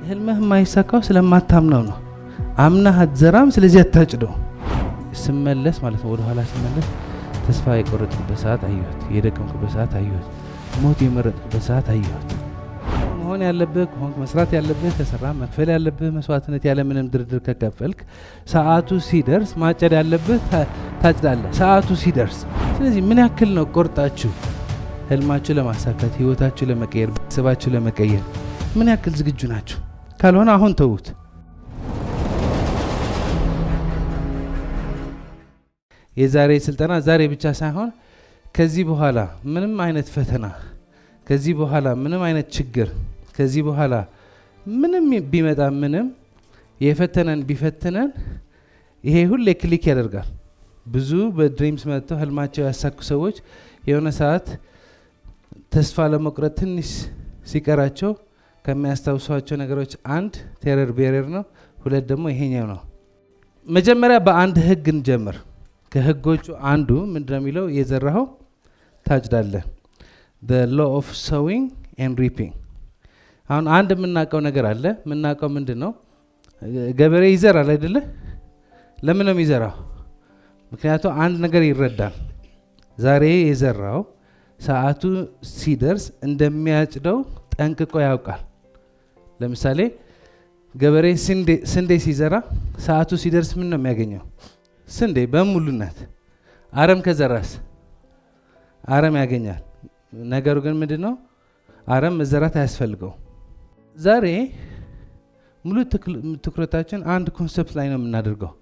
ህልምህ የማይሳካው ስለማታምነው ነው። አምነህ አትዘራም፣ ስለዚህ አታጭደው። ስመለስ ማለት ነው ወደ ኋላ ስመለስ ተስፋ የቆረጥኩበት ሰዓት አየሁት፣ የደከምኩበት ሰዓት አየሁት፣ ሞት የመረጥኩበት ሰዓት አየሁት። መሆን ያለብህ ከሆንክ መስራት ያለብህ ከሰራ መክፈል ያለብህ መስዋዕትነት ያለ ምንም ድርድር ከከፈልክ ሰዓቱ ሲደርስ ማጨድ ያለብህ ታጭዳለህ፣ ሰዓቱ ሲደርስ። ስለዚህ ምን ያክል ነው ቆርጣችሁ ህልማችሁ ለማሳካት ህይወታችሁ ለመቀየር ቤተሰባችሁ ለመቀየር ምን ያክል ዝግጁ ናችሁ? ካልሆነ አሁን ተውት። የዛሬ ስልጠና ዛሬ ብቻ ሳይሆን ከዚህ በኋላ ምንም አይነት ፈተና፣ ከዚህ በኋላ ምንም አይነት ችግር፣ ከዚህ በኋላ ምንም ቢመጣ ምንም የፈተነን ቢፈትነን ይሄ ሁሌ ክሊክ ያደርጋል። ብዙ በድሪምስ መጥተው ህልማቸው ያሳኩ ሰዎች የሆነ ሰዓት ተስፋ ለመቁረጥ ትንሽ ሲቀራቸው ከሚያስታውሷቸው ነገሮች አንድ ቴረር ቤሪየር ነው፣ ሁለት ደግሞ ይሄኛው ነው። መጀመሪያ በአንድ ህግ እንጀምር። ከህጎቹ አንዱ ምንድነው የሚለው? የዘራኸው ታጭዳለህ። the law of sowing and reaping። አሁን አንድ የምናውቀው ነገር አለ። የምናውቀው ምንድነው? ገበሬ ይዘራል አይደለ? ለምን ነው የሚዘራው? ምክንያቱም አንድ ነገር ይረዳል። ዛሬ የዘራው ሰዓቱ ሲደርስ እንደሚያጭደው ጠንቅቆ ያውቃል። ለምሳሌ ገበሬ ስንዴ ሲዘራ ሰዓቱ ሲደርስ ምን ነው የሚያገኘው? ስንዴ በሙሉነት። አረም ከዘራስ አረም ያገኛል። ነገሩ ግን ምንድነው? አረም መዘራት አያስፈልገው። ዛሬ ሙሉ ትኩረታችን አንድ ኮንሰፕት ላይ ነው የምናደርገው።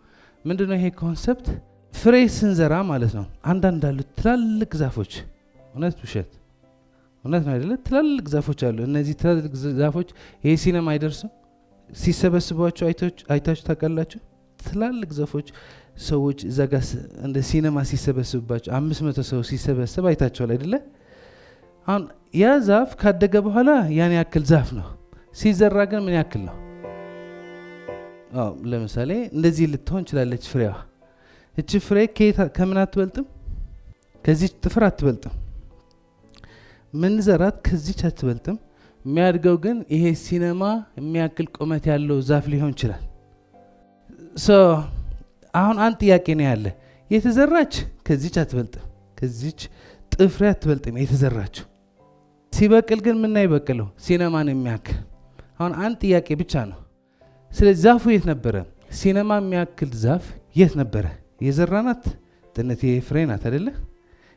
ምንድነው ይሄ ኮንሰፕት? ፍሬ ስንዘራ ማለት ነው። አንዳንድ አሉ ትላልቅ ዛፎች፣ እውነት ውሸት? እውነት ነው አይደለ? ትላልቅ ዛፎች አሉ። እነዚህ ትላልቅ ዛፎች ይሄ ሲነማ አይደርሱም። ሲሰበስቧቸው አይታችሁ ታውቃላችሁ? ትላልቅ ዛፎች ሰዎች እዛ ጋ እንደ ሲነማ ሲሰበስብባቸው 500 ሰው ሲሰበስብ አይታችኋል አይደለ? አሁን ያ ዛፍ ካደገ በኋላ ያን ያክል ዛፍ ነው። ሲዘራ ግን ምን ያክል ነው? ለምሳሌ እንደዚህ ልትሆን ይችላለች ፍሬዋ። እቺ ፍሬ ከምን አትበልጥም? ከዚህ ጥፍር አትበልጥም። ምን ዘራት ከዚች አትበልጥም። የሚያድገው ግን ይሄ ሲነማ የሚያክል ቁመት ያለው ዛፍ ሊሆን ይችላል። አሁን አንድ ጥያቄ ነው ያለ። የተዘራች ከዚች አትበልጥም፣ ከዚች ጥፍሬ አትበልጥም የተዘራችው። ሲበቅል ግን ምን አይበቅለው? ሲነማን የሚያክል። አሁን አንድ ጥያቄ ብቻ ነው። ስለዚህ ዛፉ የት ነበረ? ሲነማ የሚያክል ዛፍ የት ነበረ? የዘራናት ጥነት ፍሬ ናት አይደለ?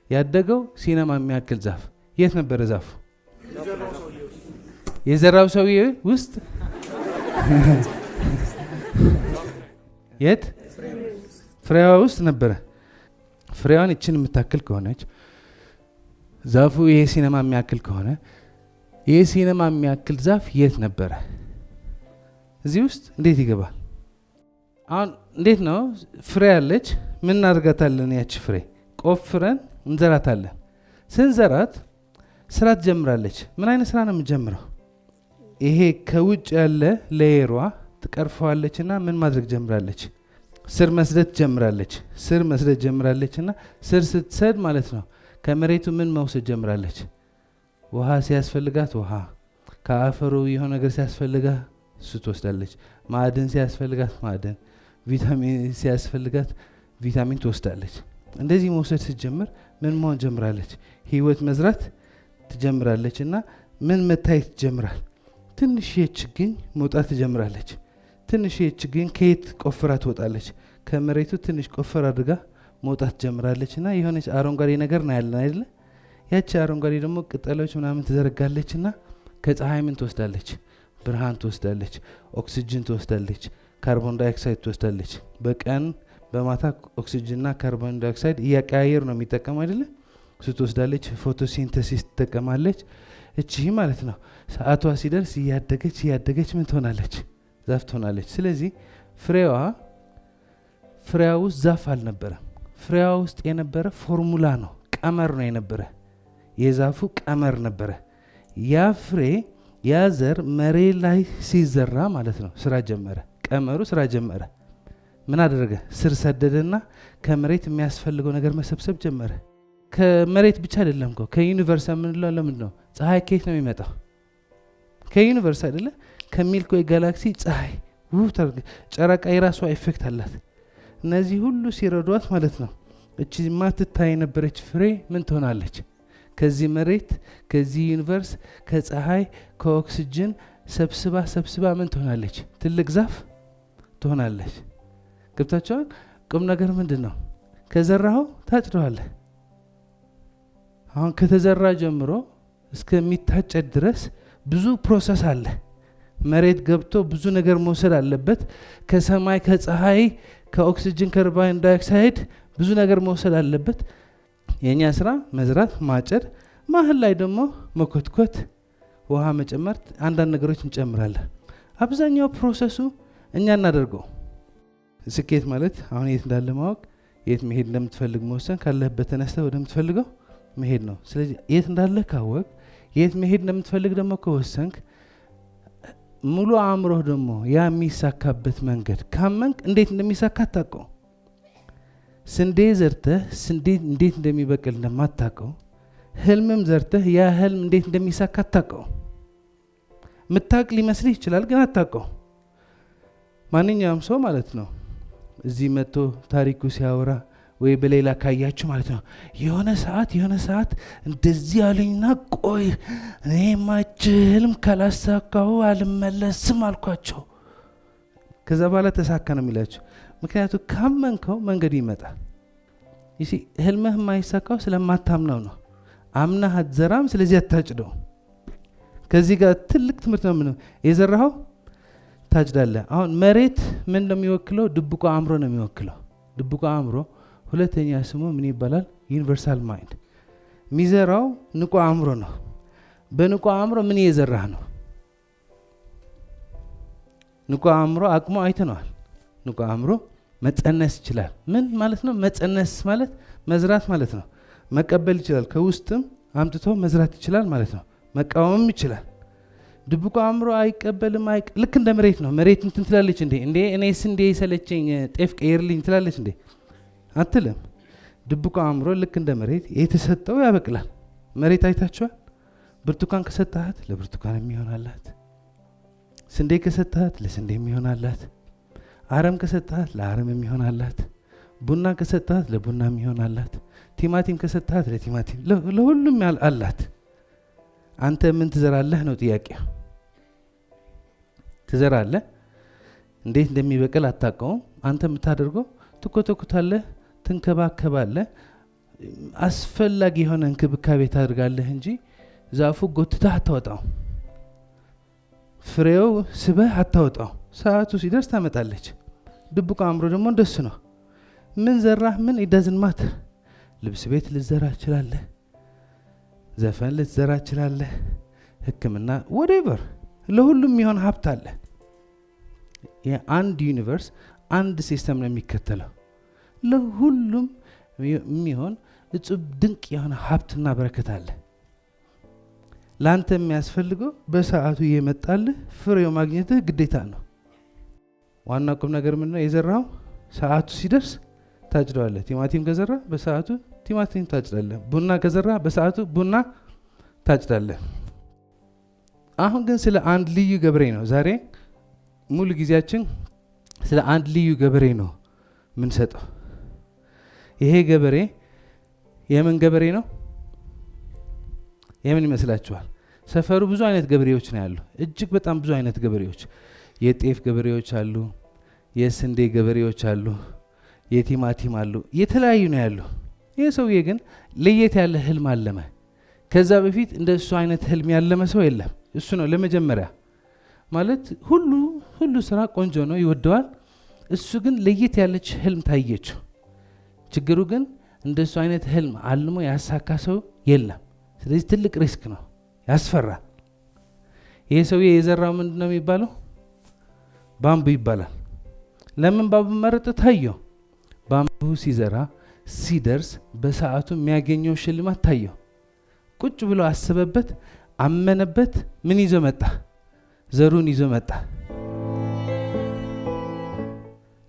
ያደገው ሲነማ የሚያክል ዛፍ የት ነበረ? ዛፉ የዘራው ሰውዬ ውስጥ የት? ፍሬዋ ውስጥ ነበረ። ፍሬዋን እችን የምታክል ከሆነች ዛፉ ይሄ ሲነማ የሚያክል ከሆነ ይሄ ሲነማ የሚያክል ዛፍ የት ነበረ? እዚህ ውስጥ እንዴት ይገባል? አሁን እንዴት ነው? ፍሬ ያለች ምን እናደርጋታለን? ያች ፍሬ ቆፍረን እንዘራታለን። ስንዘራት ስራ ትጀምራለች። ምን አይነት ስራ ነው የምትጀምረው? ይሄ ከውጭ ያለ ሌየሯ ትቀርፈዋለች እና ምን ማድረግ ጀምራለች? ስር መስደት ጀምራለች። ስር መስደት ጀምራለች እና ስር ስትሰድ ማለት ነው ከመሬቱ ምን መውሰድ ጀምራለች? ውሃ ሲያስፈልጋት ውሃ፣ ከአፈሩ የሆነ ነገር ሲያስፈልጋት እሱ ትወስዳለች። ማዕድን ሲያስፈልጋት ማዕድን፣ ቪታሚን ሲያስፈልጋት ቪታሚን ትወስዳለች። እንደዚህ መውሰድ ስትጀምር ምን መሆን ጀምራለች? ህይወት መዝራት ትጀምራለች እና ምን መታየት ትጀምራል? ትንሽ ችግኝ መውጣት ትጀምራለች። ትንሽ ችግኝ ከየት ቆፍራ ትወጣለች? ከመሬቱ ትንሽ ቆፈር አድርጋ መውጣት ጀምራለች እና የሆነች አረንጓዴ ነገር ነው ያለን አይደለ? ያቺ አረንጓዴ ደግሞ ቅጠሎች ምናምን ትዘረጋለች እና ከፀሐይ ምን ትወስዳለች? ብርሃን ትወስዳለች፣ ኦክሲጅን ትወስዳለች፣ ካርቦን ዳይኦክሳይድ ትወስዳለች። በቀን በማታ ኦክሲጅንና ካርቦን ዳይኦክሳይድ እያቀያየር ነው የሚጠቀም አይደለ? እሱ ትወስዳለች። ፎቶሲንተሲስ ትጠቀማለች። እቺ ማለት ነው ሰዓቷ ሲደርስ እያደገች ምን ትሆናለች? ዛፍ ትሆናለች። ስለዚህ ፍሬዋ ውስጥ ዛፍ አልነበረም። ፍሬዋ ውስጥ የነበረ ፎርሙላ ነው፣ ቀመር ነው የነበረ። የዛፉ ቀመር ነበረ። ያ ፍሬ ያ ዘር መሬት ላይ ሲዘራ ማለት ነው ስራ ጀመረ። ቀመሩ ስራ ጀመረ። ምን አደረገ? ስር ሰደደና ከመሬት የሚያስፈልገው ነገር መሰብሰብ ጀመረ። ከመሬት ብቻ አይደለም እኮ ከዩኒቨርስ የምንለው ለምንድን ነው? ፀሐይ ከየት ነው የሚመጣው? ከዩኒቨርስ አይደለ? ከሚልኮይ ጋላክሲ ፀሐይ ጨረቃ የራሷ ኢፌክት አላት። እነዚህ ሁሉ ሲረዷት ማለት ነው እቺ ማትታይ የነበረች ፍሬ ምን ትሆናለች? ከዚህ መሬት ከዚህ ዩኒቨርስ ከፀሐይ ከኦክሲጅን ሰብስባ ምን ትሆናለች? ትልቅ ዛፍ ትሆናለች። ገብታችኋል? ቁም ነገር ምንድን ነው? ከዘራኸው ታጭደዋለህ። አሁን ከተዘራ ጀምሮ እስከሚታጨድ ድረስ ብዙ ፕሮሰስ አለ። መሬት ገብቶ ብዙ ነገር መውሰድ አለበት። ከሰማይ ከፀሐይ ከኦክሲጅን ካርቦን ዳይኦክሳይድ ብዙ ነገር መውሰድ አለበት። የኛ ስራ መዝራት፣ ማጨድ፣ መሀል ላይ ደግሞ መኮትኮት፣ ውሃ መጨመር፣ አንዳንድ ነገሮች እንጨምራለን። አብዛኛው ፕሮሰሱ እኛ እናደርገው። ስኬት ማለት አሁን የት እንዳለ ማወቅ፣ የት መሄድ እንደምትፈልግ መወሰን፣ ካለህበት ተነስተህ ወደምትፈልገው መሄድ ነው። ስለዚህ የት እንዳለ ካወቅ፣ የት መሄድ እንደምትፈልግ ደግሞ ከወሰንክ፣ ሙሉ አእምሮህ ደግሞ ያ የሚሳካበት መንገድ ካመንክ እንዴት እንደሚሳካ አታውቀው። ስንዴ ዘርተህ ስንዴ እንዴት እንደሚበቅል እንደማታውቀው፣ ህልምም ዘርተህ ያ ህልም እንዴት እንደሚሳካ አታውቀው። ምታውቅ ሊመስልህ ይችላል፣ ግን አታውቀው። ማንኛውም ሰው ማለት ነው እዚህ መጥቶ ታሪኩ ሲያወራ ወይ በሌላ ካያችሁ ማለት ነው የሆነ ሰዓት እንደዚህ አለኝና ቆይ እኔ ማችልም ካላሳካው አልመለስም አልኳቸው። ከዛ በኋላ ተሳካ ነው የሚላችሁ። ምክንያቱም ካመንከው መንገድ ይመጣል። ይሲ ህልምህ የማይሳካው ስለማታምነው ነው። አምነህ አትዘራም፣ ስለዚህ አታጭደው። ከዚህ ጋር ትልቅ ትምህርት ነው። ምንም የዘራኸው ታጭዳለህ። አሁን መሬት ምን ነው የሚወክለው? ድብቆ አእምሮ ነው የሚወክለው። ድብቆ አእምሮ ሁለተኛ ስሙ ምን ይባላል? ዩኒቨርሳል ማይንድ። የሚዘራው ንቁ አእምሮ ነው። በንቁ አእምሮ ምን እየዘራህ ነው? ንቁ አእምሮ አቅሙ አይተነዋል። ንቁ አእምሮ መጸነስ ይችላል። ምን ማለት ነው? መጸነስ ማለት መዝራት ማለት ነው። መቀበል ይችላል። ከውስጥም አምጥቶ መዝራት ይችላል ማለት ነው። መቃወምም ይችላል። ድብቁ አእምሮ አይቀበልም። ልክ እንደ መሬት ነው። መሬት እንትን ትላለች እንዴ እኔ ስንዴ ሰለቸኝ ጤፍ ቀይርልኝ ትላለች እንዴ? አትልም። ድብቁ አእምሮ ልክ እንደ መሬት የተሰጠው ያበቅላል። መሬት አይታችኋል? ብርቱካን ከሰጣት ለብርቱካን የሚሆናላት፣ ስንዴ ከሰጣት ለስንዴ የሚሆናላት፣ አረም ከሰጣት ለአረም የሚሆናላት፣ ቡና ከሰጣት ለቡና የሚሆናላት፣ ቲማቲም ከሰጣት ለቲማቲም፣ ለሁሉም አላት። አንተ ምን ትዘራለህ ነው ጥያቄው። ትዘራለህ፣ እንዴት እንደሚበቅል አታውቀውም። አንተ የምታደርገው ትኮተኩታለህ፣ ትንከባከባለህ፣ አስፈላጊ የሆነ እንክብካቤ ታደርጋለህ እንጂ ዛፉ ጎትተህ አታወጣው፣ ፍሬው ስበህ አታወጣው። ሰዓቱ ሲደርስ ታመጣለች። ድብቁ አእምሮ ደግሞ እንደሱ ነው። ምን ዘራህ ምን ኢዳዝን ማተር። ልብስ ቤት ልትዘራ ትችላለህ፣ ዘፈን ልትዘራ ትችላለህ፣ ሕክምና whatever፣ ለሁሉም የሚሆን ሀብት አለ። የአንድ ዩኒቨርስ አንድ ሲስተም ነው የሚከተለው። ለሁሉም የሚሆን እጹብ ድንቅ የሆነ ሀብትና በረከት አለ። ለአንተ የሚያስፈልገው በሰዓቱ እየመጣልህ ፍሬው ማግኘትህ ግዴታ ነው። ዋና ቁም ነገር ምንድን ነው? የዘራው ሰዓቱ ሲደርስ ታጭደዋለህ። ቲማቲም ከዘራ በሰዓቱ ቲማቲም ታጭዳለህ። ቡና ከዘራ በሰዓቱ ቡና ታጭዳለህ። አሁን ግን ስለ አንድ ልዩ ገበሬ ነው ዛሬ ሙሉ ጊዜያችን ስለ አንድ ልዩ ገበሬ ነው የምንሰጠው። ይሄ ገበሬ የምን ገበሬ ነው? የምን ይመስላችኋል? ሰፈሩ ብዙ አይነት ገበሬዎች ነው ያሉ። እጅግ በጣም ብዙ አይነት ገበሬዎች፣ የጤፍ ገበሬዎች አሉ፣ የስንዴ ገበሬዎች አሉ፣ የቲማቲም አሉ፣ የተለያዩ ነው ያሉ። ይህ ሰውዬ ግን ለየት ያለ ህልም አለመ። ከዛ በፊት እንደሱ አይነት ህልም ያለመ ሰው የለም። እሱ ነው ለመጀመሪያ። ማለት ሁሉ ስራ ቆንጆ ነው፣ ይወደዋል። እሱ ግን ለየት ያለች ህልም ታየችው። ችግሩ ግን እንደሱ አይነት ህልም አልሞ ያሳካ ሰው የለም። ስለዚህ ትልቅ ሪስክ ነው፣ ያስፈራል። ይሄ ሰውዬ የዘራው ምንድን ነው የሚባለው? ባምቡ ይባላል። ለምን ባምቡ መረጠ? ታየው። ባምቡ ሲዘራ ሲደርስ በሰዓቱ የሚያገኘው ሽልማት ታየው። ቁጭ ብሎ አሰበበት፣ አመነበት። ምን ይዞ መጣ? ዘሩን ይዞ መጣ።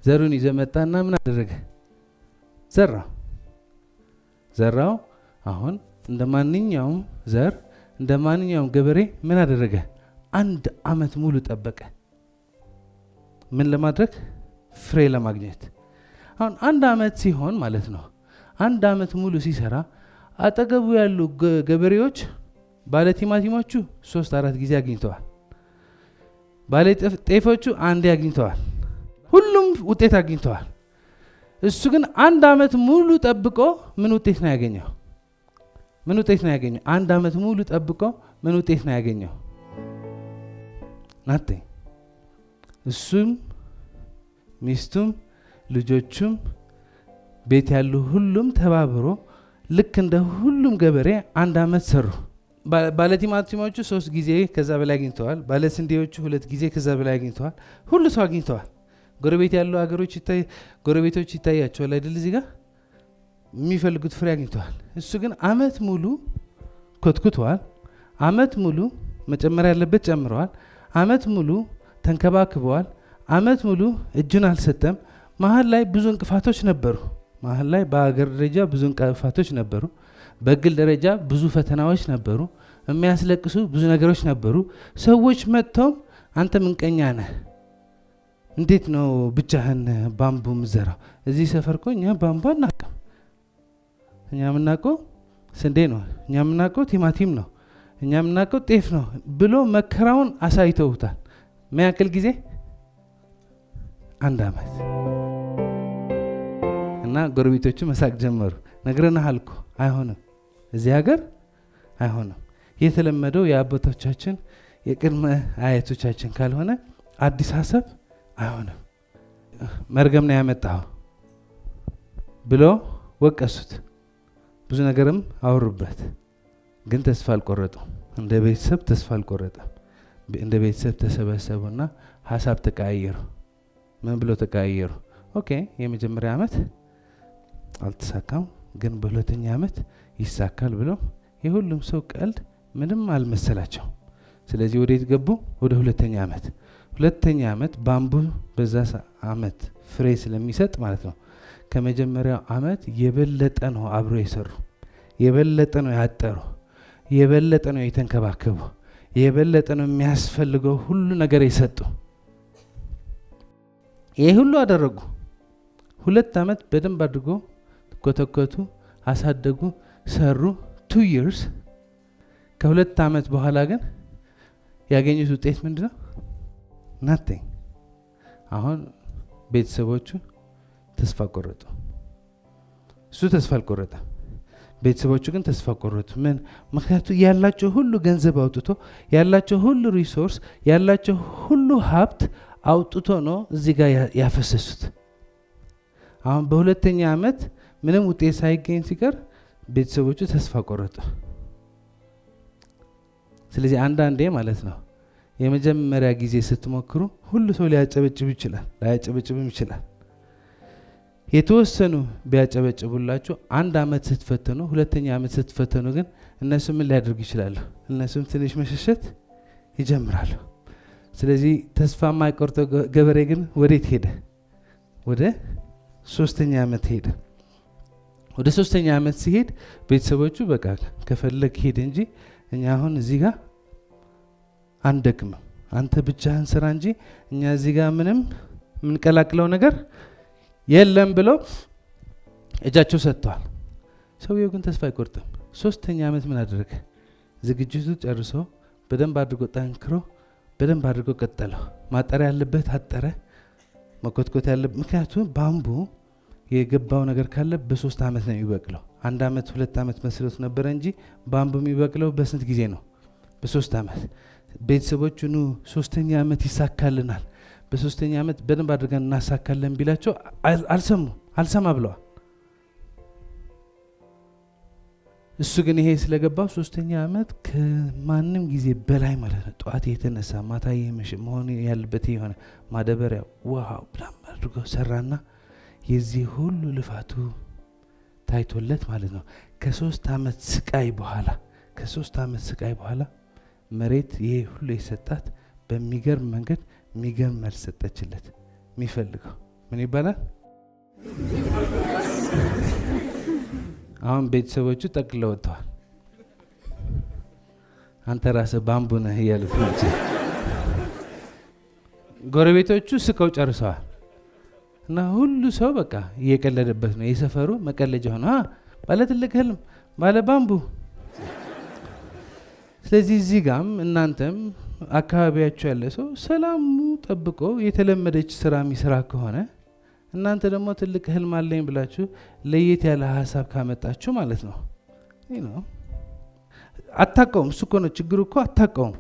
ዘሩን ይዞ መጣና ምን አደረገ? ዘራው። አሁን እንደ ማንኛውም ዘር እንደ ማንኛውም ገበሬ ምን አደረገ? 1 ዓመት ሙሉ ጠበቀ። ምን ለማድረግ? ፍሬ ለማግኘት። አሁን 1 ዓመት ሲሆን ማለት ነው 1 ዓመት ሙሉ ሲሰራ አጠገቡ ያሉ ገበሬዎች ባለ ቲማቲሞቹ 3-4 ጊዜ አግኝተዋል። ባለ ጤፎቹ 1 አግኝተዋል። ሁሉም ውጤት አግኝተዋል። እሱ ግን 1 ዓመት ሙሉ ጠብቆ ምን ውጤት ነው ያገኘው? ምን ውጤት ነው ያገኘው? 1 ዓመት ሙሉ ጠብቆ ምን ውጤት ነው ያገኘው? ናቴ እሱም ሚስቱም ልጆቹም ቤት ያሉ ሁሉም ተባብሮ ልክ እንደ ሁሉም ገበሬ 1 ዓመት ሰሩ። ባለ ቲማቲሞቹ 3 ጊዜ ከዛ በላይ አግኝተዋል። ባለ ስንዴዎቹ 2 ጊዜ ከዛ በላይ አግኝተዋል። ሁሉ ሰው አግኝተዋል። ጎረቤት ያሉ ሀገሮች ጎረቤቶች ይታያቸዋል አይደል? እዚህ ጋር የሚፈልጉት ፍሬ አግኝተዋል። እሱ ግን ዓመት ሙሉ ኮትኩተዋል። ዓመት ሙሉ መጨመር ያለበት ጨምረዋል። ዓመት ሙሉ ተንከባክበዋል። ዓመት ሙሉ እጁን አልሰጠም። መሀል ላይ ብዙ እንቅፋቶች ነበሩ። መሀል ላይ በሀገር ደረጃ ብዙ እንቅፋቶች ነበሩ። በግል ደረጃ ብዙ ፈተናዎች ነበሩ። የሚያስለቅሱ ብዙ ነገሮች ነበሩ። ሰዎች መጥተውም አንተ ምንቀኛ ነህ፣ እንዴት ነው ብቻህን ባምቡ ምዘራው? እዚህ ሰፈር እኮ እኛ ባምቡ አናውቅም። እኛ የምናውቀው ስንዴ ነው፣ እኛ የምናውቀው ቲማቲም ነው፣ እኛ የምናውቀው ጤፍ ነው ብሎ መከራውን አሳይተውታል። ምን ያክል ጊዜ? 1 ዓመት። እና ጎረቤቶቹ መሳቅ ጀመሩ። ነግረናሃል እኮ አይሆንም፣ እዚህ ሀገር አይሆንም። የተለመደው የአባቶቻችን የቅድመ አያቶቻችን ካልሆነ አዲስ ሀሳብ አይሆንም፣ መርገም ነው ያመጣው ብሎ ወቀሱት። ብዙ ነገርም አወሩበት። ግን ተስፋ አልቆረጡም። እንደ ቤተሰብ ተስፋ አልቆረጠም። እንደ ቤተሰብ ተሰበሰቡና ሀሳብ ተቀያየሩ። ምን ብሎ ተቀያየሩ? ኦኬ የመጀመሪያ ዓመት አልተሳካም፣ ግን በሁለተኛ ዓመት ይሳካል ብሎ የሁሉም ሰው ቀልድ ምንም አልመሰላቸው። ስለዚህ ወዴት ገቡ? ወደ ሁለተኛ ዓመት። ሁለተኛ ዓመት ባምቡ በዛ ዓመት ፍሬ ስለሚሰጥ ማለት ነው ከመጀመሪያው ዓመት የበለጠ ነው አብሮ የሰሩ፣ የበለጠ ነው ያጠሩ፣ የበለጠ ነው የተንከባከቡ፣ የበለጠ ነው የሚያስፈልገው ሁሉ ነገር የሰጡ። ይሄ ሁሉ አደረጉ። 2 ዓመት በደንብ አድርጎ ኮተኮቱ፣ አሳደጉ፣ ሰሩ። 2 years። ከ2 ዓመት በኋላ ግን ያገኙት ውጤት ምንድነው? ናቲንግ። አሁን ቤተሰቦቹ ተስፋ ቆረጡ። እሱ ተስፋ አልቆረጠም። ቤተሰቦቹ ግን ተስፋ ቆረጡ። ምን? ምክንያቱም ያላቸው ሁሉ ገንዘብ አውጥቶ ያላቸው ሁሉ ሪሶርስ ያላቸው ሁሉ ሀብት አውጥቶ ነው እዚህ ጋር ያፈሰሱት። አሁን በሁለተኛ ዓመት ምንም ውጤት ሳይገኝ ሲቀር ቤተሰቦቹ ተስፋ ቆረጡ። ስለዚህ አንዳንዴ ማለት ነው የመጀመሪያ ጊዜ ስትሞክሩ ሁሉ ሰው ሊያጨበጭብ ይችላል፣ ላያጨበጭብም ይችላል። የተወሰኑ ቢያጨበጭቡላችሁ 1 ዓመት ስትፈተኑ፣ ሁለተኛ ዓመት ስትፈተኑ ግን እነሱ ምን ሊያደርጉ ይችላሉ? እነሱም ትንሽ መሸሸት ይጀምራሉ። ስለዚህ ተስፋ የማይቆርጠው ገበሬ ግን ወዴት ሄደ? ወደ 3ኛ ዓመት ሄደ። ወደ 3ኛ ዓመት ሲሄድ ቤተሰቦቹ በቃ ከፈለግ ሄድ እንጂ እኛ አሁን እዚህ ጋር አንደክምም፣ አንተ ብቻህን ስራ እንጂ እኛ እዚህ ጋር ምንም የምንቀላቅለው ነገር የለም ብለው እጃቸው ሰጥተዋል። ሰውየው ግን ተስፋ አይቆርጥም። 3ኛ ዓመት ምን አደረገ? ዝግጅቱ ጨርሶ በደንብ አድርጎ ጠንክሮ በደንብ አድርጎ ቀጠለው። ማጠሪያ ያለበት አጠረ፣ መኮትኮት ያለበት። ምክንያቱም ባምቡ የገባው ነገር ካለ በ3 ዓመት ነው የሚበቅለው። 1 ዓመት 2 ዓመት መስሎት ነበረ እንጂ ባምቡ የሚበቅለው በስንት ጊዜ ነው? በ3 ዓመት። ቤተሰቦቹ ኑ 3ኛ ዓመት ይሳካልናል፣ በ3ኛ ዓመት በደንብ አድርገን እናሳካለን ቢላቸው አልሰማ ብለዋል። እሱ ግን ይሄ ስለገባው 3ኛ ዓመት ከማንም ጊዜ በላይ ማለት ነው ጠዋት የተነሳ ማታ የመሸ መሆን ያለበት የሆነ ማዳበሪያ ውሃው ብላም አድርጎ ሰራና የዚህ ሁሉ ልፋቱ ታይቶለት ማለት ነው ከ3 ዓመት ስቃይ በኋላ መሬት ይሄ ሁሉ የሰጣት በሚገርም መንገድ የሚገርም መልስ ሰጠችለት። የሚፈልገው ምን ይባላል? አሁን ቤተሰቦቹ ጠቅልለው ወጥተዋል። አንተ ራስህ ባምቡ ነህ እያሉት ናቸው። ጎረቤቶቹ ስቀው ጨርሰዋል። እና ሁሉ ሰው በቃ እየቀለደበት ነው። የሰፈሩ መቀለጃ ሆነ። ባለ ትልቅ ህልም፣ ባለ ባምቡ። ስለዚህ እዚህ ጋም እናንተም አካባቢያችሁ ያለ ሰው ሰላሙ ጠብቆ የተለመደች ስራ የሚሰራ ከሆነ እናንተ ደግሞ ትልቅ ህልም አለኝ ብላችሁ ለየት ያለ ሀሳብ ካመጣችሁ ማለት ነው አታውቀውም። እሱ እኮ ነው ችግሩ እኮ አታውቀውም።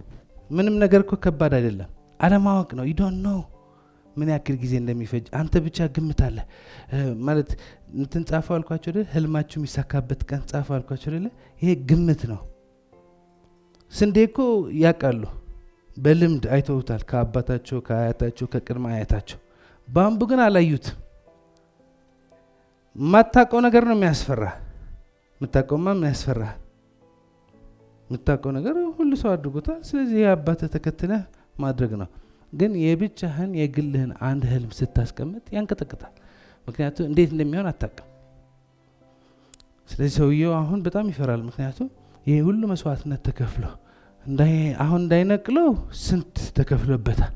ምንም ነገር እኮ ከባድ አይደለም፣ አለማወቅ ነው። you don't know ምን ያክል ጊዜ እንደሚፈጅ አንተ ብቻ ግምታለህ። ማለት እንትን ጻፈው አልኳቸው አይደል? ህልማችሁ የሚሳካበት ቀን ጻፈው አልኳቸው አይደል? ይሄ ግምት ነው። ስንዴ እኮ ያውቃሉ፣ በልምድ አይተውታል፣ ከአባታቸው ከአያታቸው ከቅድመ አያታቸው። ባምቡ ግን አላዩት። ማታውቀው ነገር ነው የሚያስፈራ። የምታውቀውማ ምን ያስፈራ? የምታውቀው ነገር ሁሉ ሰው አድርጎታል። ስለዚህ የአባትህ ተከትለህ ማድረግ ነው። ግን የብቻህን የግልህን አንድ ህልም ስታስቀምጥ ያንቀጠቅጣል። ምክንያቱም እንዴት እንደሚሆን አታውቅም። ስለዚህ ሰውየው አሁን በጣም ይፈራል። ምክንያቱም ይሄ ሁሉ መስዋዕትነት ተከፍሎ አሁን እንዳይነቅለው ስንት ተከፍሎበታል፣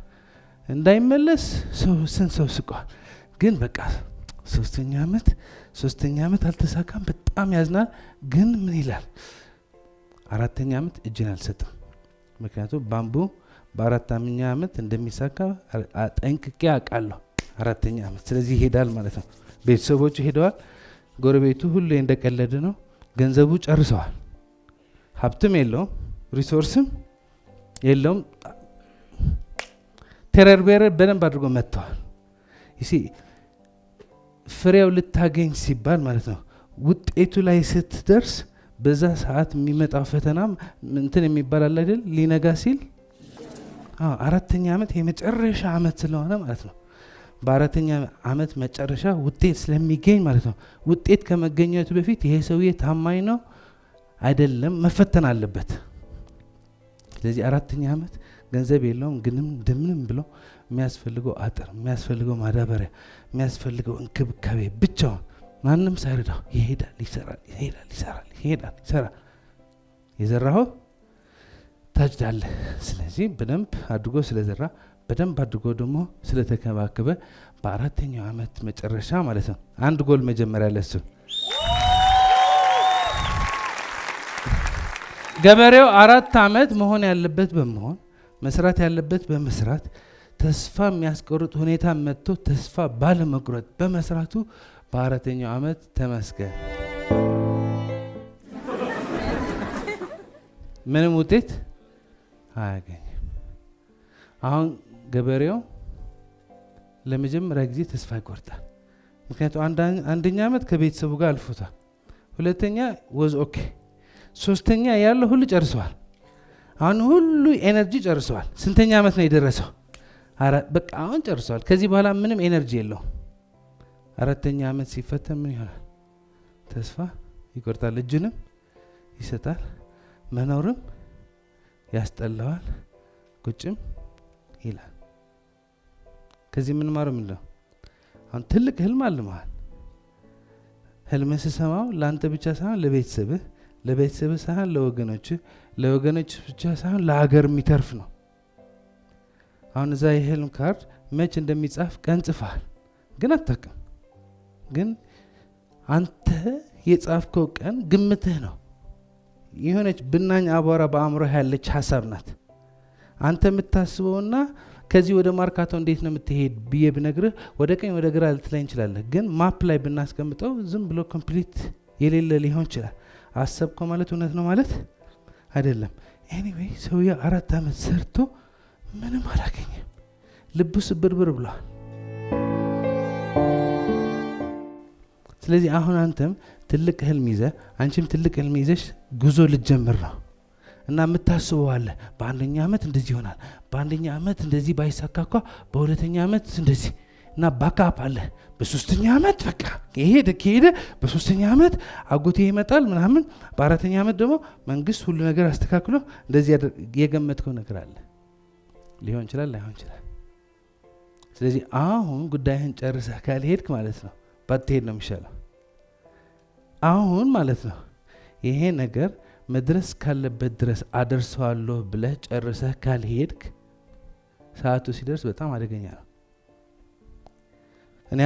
እንዳይመለስ ስንት ሰው ስቋል። ግን በቃ ሶስተኛ ዓመት አልተሳካም። በጣም ያዝናል። ግን ምን ይላል? 4ኛ ዓመት እጅን አልሰጥም። ምክንያቱም ባምቡ በ4ኛ ዓመት እንደሚሳካ ጠንቅቄ አውቃለሁ። 4ኛ ዓመት ስለዚህ ይሄዳል ማለት ነው። ቤተሰቦቹ ሄደዋል። ጎረቤቱ ሁሉ እንደቀለደ ነው። ገንዘቡ ጨርሰዋል። ሀብትም የለውም፣ ሪሶርስም የለውም። ቴረር ቤረር በደንብ አድርጎ መጥተዋል። ፍሬው ልታገኝ ሲባል ማለት ነው ውጤቱ ላይ ስትደርስ በዛ ሰዓት የሚመጣው ፈተና እንትን የሚባል አለ አይደል? ሊነጋ ሲል 4ኛ ዓመት የመጨረሻ ዓመት ስለሆነ ማለት ነው። በ4ኛ ዓመት መጨረሻ ውጤት ስለሚገኝ ማለት ነው። ውጤት ከመገኘቱ በፊት ይሄ ሰውዬ ታማኝ ነው አይደለም መፈተን አለበት። ስለዚህ 4ኛ ዓመት ገንዘብ የለውም፣ ግንም እንደምንም ብሎ የሚያስፈልገው አጥር፣ የሚያስፈልገው ማዳበሪያ፣ የሚያስፈልገው እንክብካቤ ብቻውን ማንም ሳይረዳው ይሄዳል፣ ይሰራል፣ ይሰራል። የዘራኸው ታጭዳለህ። ስለዚህ በደንብ አድርጎ ስለዘራ በደንብ አድርጎ ደግሞ ስለተከባከበ በ4ኛው ዓመት መጨረሻ ማለት ነው አንድ ጎል መጀመሪያ ለሱ ገበሬው 4 ዓመት መሆን ያለበት በመሆን መስራት ያለበት በመስራት ተስፋ የሚያስቆርጥ ሁኔታ መጥቶ ተስፋ ባለመቁረጥ በመስራቱ በ4ኛው ዓመት ተመስገን ምንም ውጤት አያገኝም። አሁን ገበሬው ለመጀመሪያ ጊዜ ተስፋ ይቆርጣል። ምክንያቱም አንደኛ ዓመት ከቤተሰቡ ጋር አልፎታል። 2ኛ ወዝ ኦኬ፣ 3ኛ ያለው ሁሉ ጨርሰዋል። አሁን ሁሉ ኤነርጂ ጨርሰዋል። ስንተኛ ዓመት ነው የደረሰው? በቃ አሁን ጨርሰዋል። ከዚህ በኋላ ምንም ኤነርጂ የለውም። 4ኛ ዓመት ሲፈተን ምን ይሆናል? ተስፋ ይቆርጣል። እጅንም ይሰጣል። መኖርም ያስጠላዋል። ቁጭም ይላል። ከዚህ ምን ማረ ምን ነው? አሁን ትልቅ ህልም አልመሃል። ህልምህ ስሰማው ለአንተ ብቻ ሳይሆን ለቤተሰብህ ሳይሆን ለወገኖች ብቻ ሳይሆን ለሀገር የሚተርፍ ነው። አሁን እዛ የህልም ካርድ መች እንደሚጻፍ ቀን ጽፈሃል፣ ግን አታውቅም። ግን አንተ የጻፍከው ቀን ግምትህ ነው። የሆነች ብናኝ አቧራ በአእምሮህ ያለች ሀሳብ ናት። አንተ የምታስበውና ከዚህ ወደ ማርካቶ እንዴት ነው የምትሄድ ብዬ ብነግርህ ወደ ቀኝ ወደ ግራ ልትለኝ እንችላለህ። ግን ማፕ ላይ ብናስቀምጠው ዝም ብሎ ኮምፕሊት የሌለ ሊሆን ይችላል። አሰብከው ማለት እውነት ነው ማለት አይደለም። ኤኒዌይ ሰውዬው 4 ዓመት ሰርቶ ምንም አላገኘም። ልቡ ስብርብር ብሏል። ስለዚህ አሁን አንተም ትልቅ ህልም ይዘህ አንቺም ትልቅ ህልም ይዘሽ ጉዞ ልትጀምር ነው እና የምታስበው አለ። በ1ኛ ዓመት እንደዚህ ይሆናል፣ በ1ኛ ዓመት እንደዚህ ባይሳካኳ በ2ኛ ዓመት እንደዚህ እና ባካፕ አለ። በ3ኛ ዓመት በቃ ከሄደ በ3ኛ ዓመት አጎቴ ይመጣል ምናምን፣ በ4ኛ ዓመት ደግሞ መንግስት ሁሉ ነገር አስተካክሎ እንደዚህ የገመትከው ነገር አለ። ሊሆን ይችላል፣ ላይሆን ይችላል። ስለዚህ አሁን ጉዳይህን ጨርሰህ ካልሄድክ ማለት ነው ባትሄድ ነው የሚሻለው። አሁን ማለት ነው ይሄ ነገር መድረስ ካለበት ድረስ አደርሰዋለሁ ብለህ ጨርሰህ ካልሄድክ ሰዓቱ ሲደርስ በጣም አደገኛ ነው። እኔ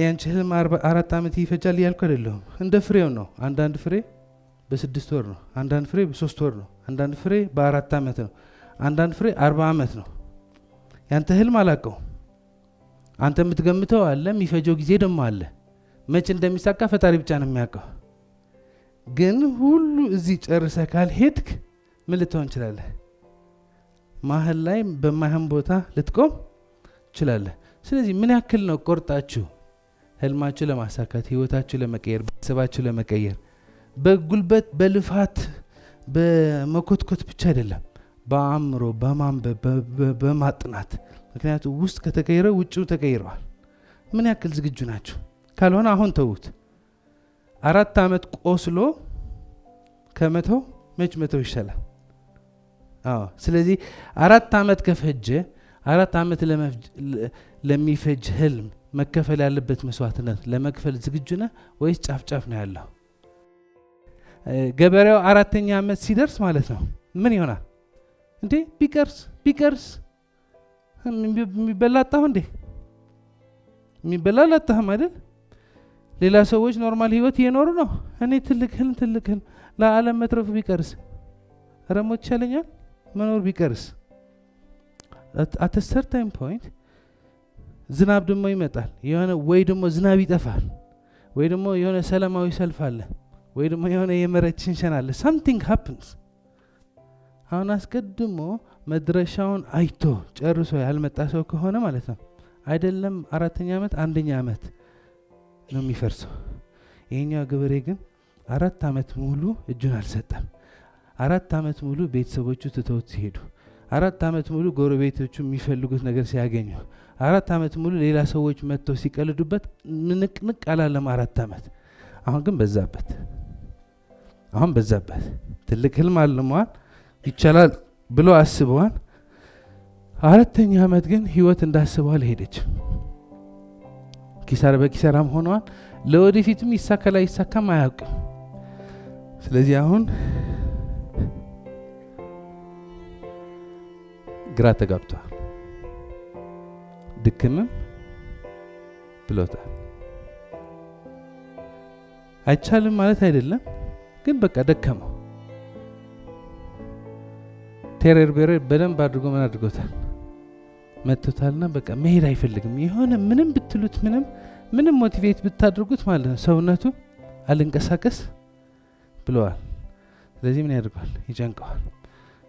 ያንቺ ህልም 4 ዓመት ይፈጃል እያልኩ አይደለሁም። እንደ ፍሬው ነው። አንዳንድ ፍሬ በ6 ወር ነው፣ አንዳንድ ፍሬ በ3 ወር ነው፣ አንዳንድ ፍሬ በ4 ዓመት ነው፣ አንዳንድ ፍሬ 40 ዓመት ነው። ያንተ ህልም አላውቀው። አንተ የምትገምተው አለ፣ የሚፈጀው ጊዜ ደግሞ አለ። መቼ እንደሚሳካ ፈጣሪ ብቻ ነው የሚያውቀው። ግን ሁሉ እዚህ ጨርሰህ ካልሄድክ ምን ልትሆን ትችላለህ? መሀል ላይ በማይሆን ቦታ ልትቆም ትችላለህ። ስለዚህ ምን ያክል ነው ቆርጣችሁ ህልማችሁ ለማሳካት፣ ህይወታችሁ ለመቀየር፣ ቤተሰባችሁ ለመቀየር በጉልበት በልፋት በመኮትኮት ብቻ አይደለም፣ በአእምሮ በማንበብ በማጥናት። ምክንያቱም ውስጥ ከተቀየረ ውጭው ተቀይረዋል። ምን ያክል ዝግጁ ናችሁ? ካልሆነ አሁን ተውት። 4 ዓመት ቆስሎ ከመተው መተው ይሻላል። ስለዚህ 4 ዓመት ከፈጀ 4 ዓመት ለሚፈጅ ህልም መከፈል ያለበት መስዋዕትነት ለመክፈል ዝግጁ ነህ ወይስ ጫፍ ጫፍ ነው ያለው? ገበሬው 4ኛ ዓመት ሲደርስ ማለት ነው ምን ይሆናል እንዴ? ቢቀርስ የሚበላጣው እንዴ? የሚበላላጣህም አይደል? ሌላ ሰዎች ኖርማል ህይወት እየኖሩ ነው። እኔ ትልቅ ህልም ለዓለም መትረፉ ቢቀርስ ረሞት ይቻለኛል መኖር ቢቀርስ። at a certain point ዝናብ ደግሞ ይመጣል፣ የሆነ ወይ ደግሞ ዝናብ ይጠፋል፣ ወይ ደግሞ የሆነ ሰላማዊ ሰልፍ አለ፣ ወይ ደግሞ የሆነ የመሬት ሽንሸና አለ። something happens። አሁን አስቀድሞ መድረሻውን አይቶ ጨርሶ ያልመጣ ሰው ከሆነ ማለት ነው አይደለም 4ኛ ዓመት 1ኛ ዓመት ነው የሚፈርሰው። ይሄኛው ገበሬ ግን 4 ዓመት ሙሉ እጁን አልሰጠም። 4 ዓመት ሙሉ ቤተሰቦቹ ትተውት ሲሄዱ፣ 4 ዓመት ሙሉ ጎረቤቶቹ የሚፈልጉት ነገር ሲያገኙ፣ 4 ዓመት ሙሉ ሌላ ሰዎች መጥተው ሲቀልዱበት ንቅንቅ አላለም 4 ዓመት። አሁን ግን በዛበት። ትልቅ ህልም አልሟል፣ ይቻላል ብሎ አስበዋል። 4ኛ ዓመት ግን ህይወት እንዳስበው አልሄደችም። ኪሳራ በኪሳራም ሆነዋል። ለወደፊትም ይሳካል አይሳካም አያውቅም። ስለዚህ አሁን ግራ ተጋብቷል፣ ድክምም ብሎታል። አይቻልም ማለት አይደለም፣ ግን በቃ ደከመው። ቴሬር በደንብ አድርጎ ምን አድርጎታል መጥቶታልና በቃ መሄድ አይፈልግም። የሆነ ምንም ብትሉት ምንም ሞቲቬት ብታድርጉት ማለት ነው ሰውነቱ አልንቀሳቀስ ብለዋል። ስለዚህ ምን ያደርጋል? ይጨንቀዋል።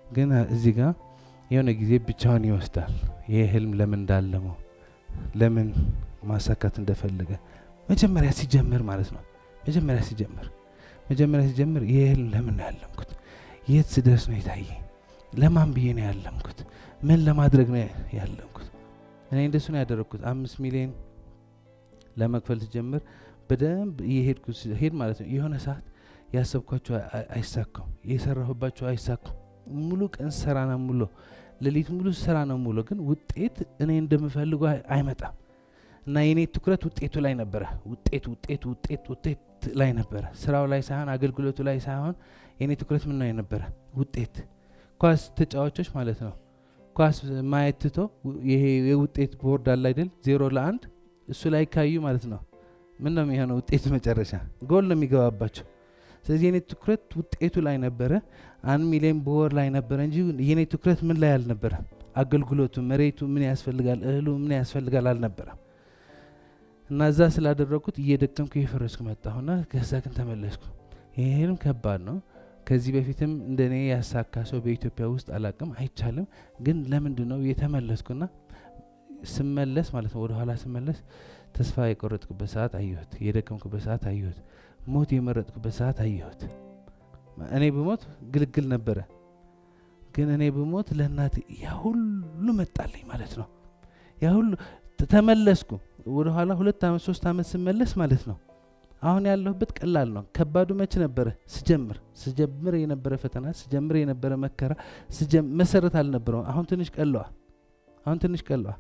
ግን እዚህ ጋር የሆነ ጊዜ ብቻውን ይወስዳል። ይሄ ህልም ለምን እንዳለመው ለምን ማሳካት እንደፈለገ መጀመሪያ ሲጀምር ማለት ነው። መጀመሪያ ሲጀምር ይሄ ህልም ለምን ነው ያለምኩት? የት ስደርስ ነው የታየኝ? ለማን ብዬ ነው ያለምኩት? ምን ለማድረግ ነው ያለምኩት? እኔ እንደሱ ነው ያደረኩት። 5 ሚሊዮን ለመክፈል ሲጀምር በደንብ እየሄድኩ ሄድ ማለት ነው። የሆነ ሰዓት ያሰብኳቸው አይሳኩም፣ የሰራሁባቸው አይሳኩም። ሙሉ ቀን ሰራ ነው ሙሉ ሌሊት ሙሉ ሰራ ነው ሙሉ፣ ግን ውጤት እኔ እንደምፈልገው አይመጣም። እና የኔ ትኩረት ውጤቱ ላይ ነበረ። ውጤት ላይ ነበረ፣ ስራው ላይ ሳይሆን አገልግሎቱ ላይ ሳይሆን የኔ ትኩረት ምን ነው የነበረ? ውጤት። ኳስ ተጫዋቾች ማለት ነው ኳስ ማየት ትቶ ይሄ የውጤት ቦርድ አለ አይደል? 0-1 እሱ ላይ ካዩ ማለት ነው ምን ነው የሚሆነው? ውጤት መጨረሻ ጎል ነው የሚገባባቸው። ስለዚህ የኔ ትኩረት ውጤቱ ላይ ነበረ። 1 ሚሊዮን በወር ላይ ነበረ እንጂ የኔ ትኩረት ምን ላይ አልነበረ? አገልግሎቱ፣ መሬቱ ምን ያስፈልጋል፣ እህሉ ምን ያስፈልጋል አልነበረም። እና እዛ ስላደረኩት እየደከምኩ እየፈረስኩ መጣሁና ከዛ ግን ተመለስኩ። ይሄንም ከባድ ነው። ከዚህ በፊትም እንደኔ ያሳካ ሰው በኢትዮጵያ ውስጥ አላቅም፣ አይቻልም። ግን ለምንድነው የተመለስኩና ስመለስ ማለት ነው ወደ ኋላ ስመለስ ተስፋ የቆረጥኩበት ሰዓት አየሁት፣ የደከምኩበት ሰዓት አየሁት፣ ሞት የመረጥኩበት ሰዓት አየሁት። እኔ ብሞት ግልግል ነበረ፣ ግን እኔ ብሞት ለእናት ያ ሁሉ መጣልኝ ማለት ነው። ያ ሁሉ ተመለስኩ ወደ ኋላ 2 ዓመት 3 ዓመት ስመለስ ማለት ነው። አሁን ያለሁበት ቀላል ነው። ከባዱ መች ነበረ? ስጀምር የነበረ ፈተና፣ ስጀምር የነበረ መከራ፣ መሰረት አልነበረው። አሁን ትንሽ ቀለዋ።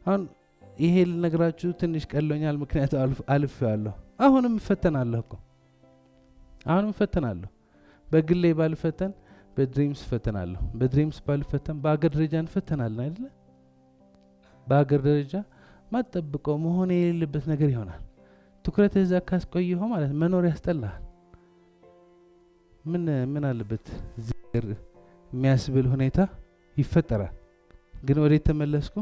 አሁን ይሄ ልነግራችሁ ትንሽ ቀሎኛል፣ ምክንያቱም አልፌዋለሁ። አሁንም እፈተናለሁ። በግሌ ባልፈተን በድሪምስ እፈተናለሁ። በድሪምስ ባልፈተን በአገር ደረጃ እንፈተናለን አይደለ? በሀገር ደረጃ ማጠብቀው መሆን የሌለበት ነገር ይሆናል። ትኩረት እዛ ካስቆየው ማለት መኖር ያስጠላል። ምን አለበት ዝር የሚያስብል ሁኔታ ይፈጠራል። ግን ወዴት ተመለስኩ?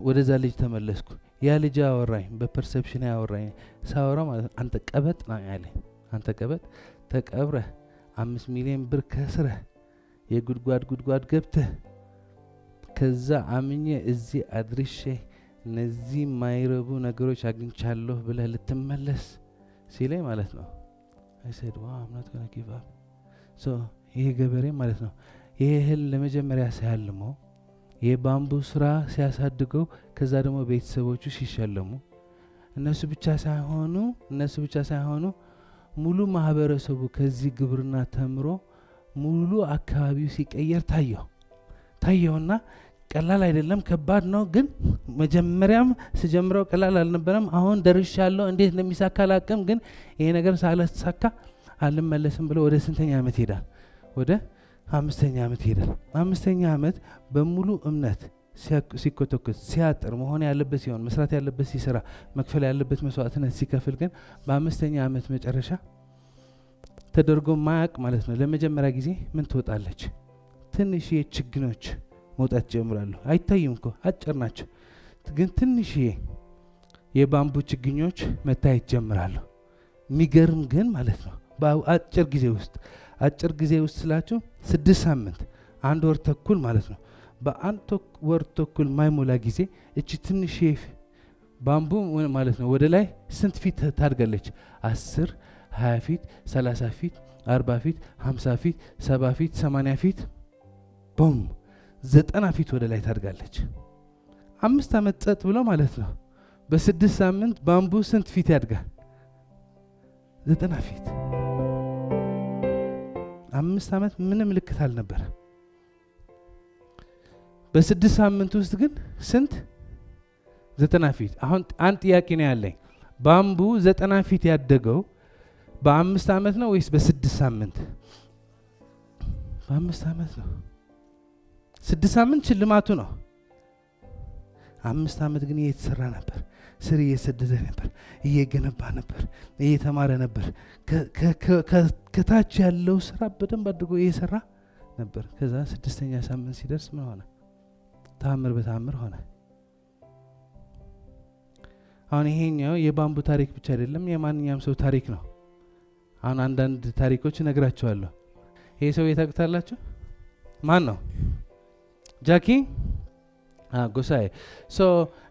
ወደዛ ልጅ ተመለስኩ። ያ ልጅ አወራኝ፣ በፐርሰፕሽን ያወራኝ። ሳወራ ማለት አንተ ቀበጥ ነው ያለኝ። አንተ ቀበጥ ተቀብረህ 5 ሚሊዮን ብር ከስረህ የጉድጓድ ገብተህ ከዛ አምኜ እዚህ አድርሼ እነዚህ ማይረቡ ነገሮች አግኝቻለሁ ብለህ ልትመለስ ሲለኝ ማለት ነው። I said wow, I'm not going to give up. So ይሄ ገበሬ ማለት ነው ይሄ እህል ለመጀመሪያ ሲያልመው የባምቡ ስራ ሲያሳድገው ከዛ ደግሞ ቤተሰቦቹ ሲሸለሙ እነሱ ብቻ ሳይሆኑ ሙሉ ማህበረሰቡ ከዚህ ግብርና ተምሮ ሙሉ አካባቢው ሲቀየር ታየውና ቀላል አይደለም፣ ከባድ ነው። ግን መጀመሪያም ስጀምረው ቀላል አልነበረም። አሁን ደርሻለሁ። እንዴት እንደሚሳካ አላውቅም። ግን ይሄ ነገር ሳላሳካ አልመለስም ብሎ ወደ ስንተኛ ዓመት ይሄዳል? ወደ 5ኛ ዓመት ይሄዳል። 5ኛ ዓመት በሙሉ እምነት ሲኮተኮት ሲያጥር መሆን ያለበት ሲሆን መስራት ያለበት ሲሰራ መክፈል ያለበት መስዋዕትነት ሲከፍል ግን በ5ኛ ዓመት መጨረሻ ተደርጎ ማያቅ ማለት ነው ለመጀመሪያ ጊዜ ምን ትወጣለች? ትንሽ ችግኞች መውጣት ጀምራሉ። አይታዩም እኮ አጭር ናቸው፣ ግን ትንሽ የባምቡ ችግኞች መታየት ጀምራሉ። የሚገርም ግን ማለት ነው አጭር ጊዜ ውስጥ ስላችሁ 6 ሳምንት 1 ወር ተኩል ማለት ነው። በአንድ ወር ተኩል ማይሞላ ጊዜ እቺ ትንሽ ባምቡ ማለት ነው ወደ ላይ ስንት ፊት ታድጋለች? 10 20 ፊት 30 ፊት 40 ፊት 50 ፊት 70 ፊት 80 ፊት ቦም 90 ፊት ወደ ላይ ታድጋለች። 5 ዓመት ጸጥ ብሎ ማለት ነው። በ6 ሳምንት ባምቡ ስንት ፊት ያድጋል? 90 ፊት። 5 ዓመት ምንም ምልክት አልነበረ። በ6 ሳምንት ውስጥ ግን ስንት? 90 ፊት። አሁን አንድ ጥያቄ ነው ያለኝ። ባምቡ 90 ፊት ያደገው በ5 ዓመት ነው ወይስ በ6 ሳምንት? በ5 ዓመት ነው። 6 ሳምንት ሽልማቱ ነው። 5 ዓመት ግን እየተሰራ ነበር። ስር እየሰደደ ነበር፣ እየገነባ ነበር፣ እየተማረ ነበር። ከታች ያለው ስራ በደንብ አድርጎ እየሰራ ነበር። ከዛ 6ኛ ሳምንት ሲደርስ ምን ሆነ? ተአምር በተአምር ሆነ። አሁን ይሄኛው የባምቡ ታሪክ ብቻ አይደለም፣ የማንኛውም ሰው ታሪክ ነው። አሁን አንዳንድ ታሪኮች እነግራቸዋለሁ። ይሄ ሰው የታውቁታላችሁ? ማን ነው? ጃኪ ጎሳዬ።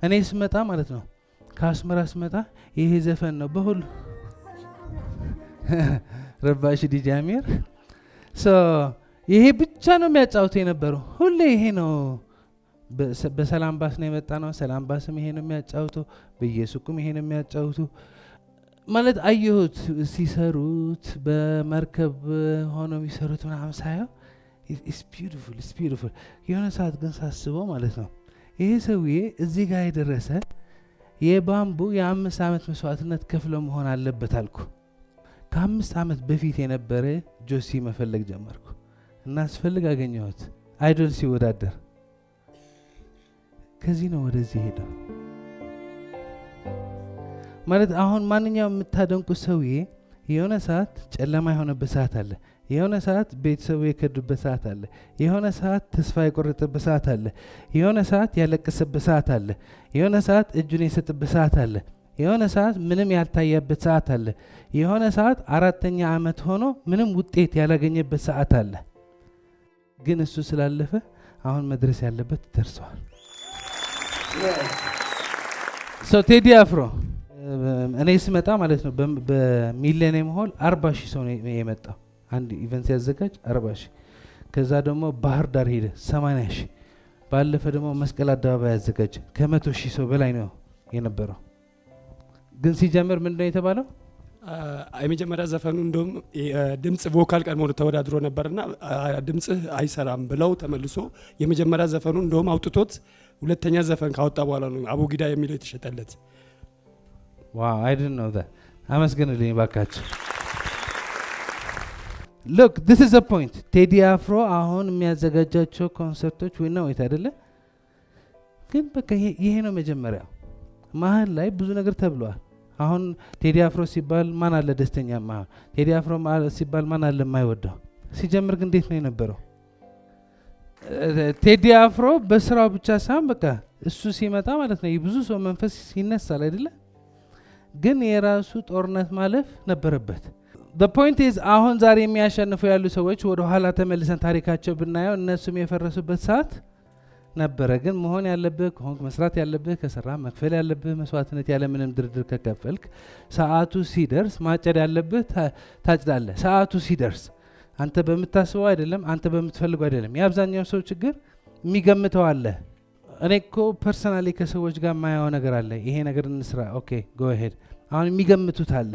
እኔ ስመጣ ማለት ነው ከአስመራ ስመጣ ይሄ ዘፈን ነው በሁሉ ረባሽ ዲጂ አሚር ይሄ ብቻ ነው የሚያጫውተው የነበረው ሁሌ ይሄ ነው። በሰላም ባስ ነው የመጣ ነው። ሰላም ባስም ይሄ ነው የሚያጫውተው፣ በየሱቁም ይሄ ነው የሚያጫውቱ ማለት አየሁት ሲሰሩት፣ በመርከብ ሆነው የሚሰሩት ምናምን ሳየው it's beautiful። የሆነ ሰዓት ግን ሳስበው ማለት ነው ይሄ ሰውዬ እዚህ ጋር የደረሰ የባምቡ የ5 ዓመት መስዋዕትነት ከፍሎ መሆን አለበት አልኩ። ከ5 ዓመት በፊት የነበረ ጆሲ መፈለግ ጀመርኩ እና አስፈልግ አገኘሁት። አይዶል ሲወዳደር ከዚህ ነው ወደዚህ ሄደው ማለት አሁን ማንኛውም የምታደንቁ ሰውዬ የሆነ ሰዓት ጨለማ የሆነበት ሰዓት አለ። የሆነ ሰዓት ቤተሰቡ የከዱበት ሰዓት አለ። የሆነ ሰዓት ተስፋ የቆረጠበት ሰዓት አለ። የሆነ ሰዓት ያለቀሰበት ሰዓት አለ። የሆነ ሰዓት እጁን የሰጠበት ሰዓት አለ። የሆነ ሰዓት ምንም ያልታየበት ሰዓት አለ። የሆነ ሰዓት 4ኛ ዓመት ሆኖ ምንም ውጤት ያላገኘበት ሰዓት አለ። ግን እሱ ስላለፈ አሁን መድረስ ያለበት ደርሰዋል። ቴዲ አፍሮ እኔ ስመጣ ማለት ነው በሚሊኒየም ሆል 40,000 ሰው ነው የመጣው። አንድ ኢቨንት ሲያዘጋጅ 40,000። ከዛ ደግሞ ባህር ዳር ሄደ 80,000። ባለፈ ደግሞ መስቀል አደባባይ ያዘጋጀ ከ100,000 ሰው በላይ ነው የነበረው። ግን ሲጀምር ምንድነው የተባለው? የመጀመሪያ ዘፈኑ እንደውም ድምጽ ቮካል ቀድሞ ተወዳድሮ ነበርና ድምጽህ አይሰራም ብለው ተመልሶ የመጀመሪያ ዘፈኑ እንደውም አውጥቶት ሁለተኛ ዘፈን ካወጣ በኋላ ነው አቡጊዳ የሚለው የተሸጠለት። ዋው አይ ዲድንት ኖ ዛት። አመስግኑልኝ ባካችሁ። Look, this is the point. ቴዲ አፍሮ አሁን የሚያዘጋጃቸው ኮንሰርቶች ወይ ነው አይደለ? ግን በቃ ይሄ ነው መጀመሪያው። መሀል ላይ ብዙ ነገር ተብሏል። አሁን ቴዲ አፍሮ ሲባል ማን አለ ደስተኛ? ቴዲ አፍሮ ሲባል ማን አለ የማይወደው? ሲጀምር ግን እንዴት ነው የነበረው? ቴዲ አፍሮ በስራው ብቻ ሳይሆን በቃ እሱ ሲመጣ ማለት ነው የብዙ ሰው መንፈስ ይነሳል አይደለ? ግን የራሱ ጦርነት ማለፍ ነበረበት። the point is አሁን ዛሬ የሚያሸንፉ ያሉ ሰዎች ወደ ኋላ ተመልሰን ታሪካቸው ብናየው እነሱም የፈረሱበት ሰዓት ነበረ። ግን መሆን ያለብህ ከሆንክ መስራት ያለብህ ከሰራ መክፈል ያለብህ መስዋዕትነት ያለ ምንም ድርድር ከከፈልክ ሰዓቱ ሲደርስ ማጨድ ያለብህ ታጭዳለህ። ሰዓቱ ሲደርስ አንተ በምታስበው አይደለም፣ አንተ በምትፈልገው አይደለም። የአብዛኛው ሰው ችግር የሚገምተው አለ። እኔ እኮ ፐርሰናሊ ከሰዎች ጋር የማያው ነገር አለ። ይሄ ነገር እንስራ፣ ኦኬ ጎ ሄድ። አሁን የሚገምቱት አለ።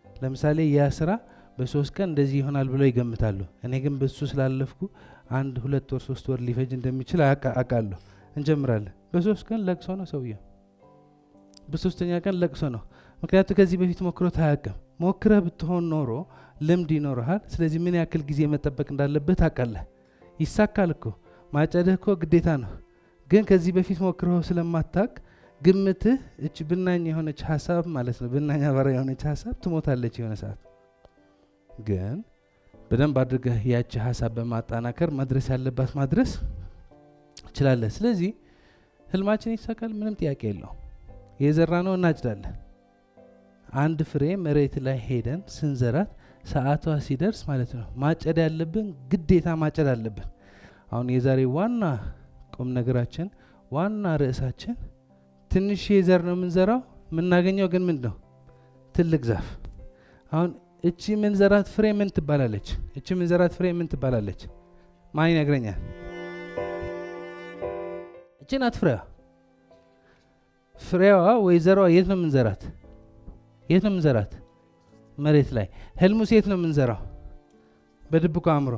ለምሳሌ ያ ስራ በ3 ቀን እንደዚህ ይሆናል ብለው ይገምታሉ። እኔ ግን በሱ ስላለፍኩ 1 2 ወር 3 ወር ሊፈጅ እንደሚችል አውቃለሁ። እንጀምራለን። በ3 ቀን ለቅሶ ነው ሰውየው። በ3ኛ ቀን ለቅሶ ነው። ምክንያቱም ከዚህ በፊት ሞክሮት አያውቅም። ሞክረህ ብትሆን ኖሮ ልምድ ይኖርሃል። ስለዚህ ምን ያክል ጊዜ መጠበቅ እንዳለበት ታውቃለህ። ይሳካል እኮ ማጨድህ እኮ ግዴታ ነው። ግን ከዚህ በፊት ሞክረው ስለማታውቅ ግምትህ እች ብናኝ የሆነች ሀሳብ ማለት ነው፣ ብናኝ አባራ የሆነች ሀሳብ ትሞታለች የሆነ ሰዓት። ግን በደንብ አድርገህ ያቺ ሀሳብ በማጠናከር መድረስ ያለባት ማድረስ ትችላለህ። ስለዚህ ህልማችን ይሳካል፣ ምንም ጥያቄ የለው። የዘራ ነው እናጭዳለን። አንድ ፍሬ መሬት ላይ ሄደን ስንዘራት ሰዓቷ ሲደርስ ማለት ነው ማጨድ ያለብን ግዴታ ማጨድ አለብን። አሁን የዛሬ ዋና ቁም ነገራችን ዋና ርዕሳችን ትንሽ የዘር ነው የምንዘራው፣ የምናገኘው ግን ምንድን ነው? ትልቅ ዛፍ። አሁን እቺ ምንዘራት ፍሬ ምን ትባላለች? እቺ ምንዘራት ፍሬ ምን ትባላለች? ማን ይነግረኛል? እቺ ናት ፍሬዋ። ፍሬዋ ወይ ዘሯ የት ነው የምንዘራት? የት ነው የምንዘራት? መሬት ላይ። ህልሙስ የት ነው የምንዘራው? በድብቁ አእምሮ።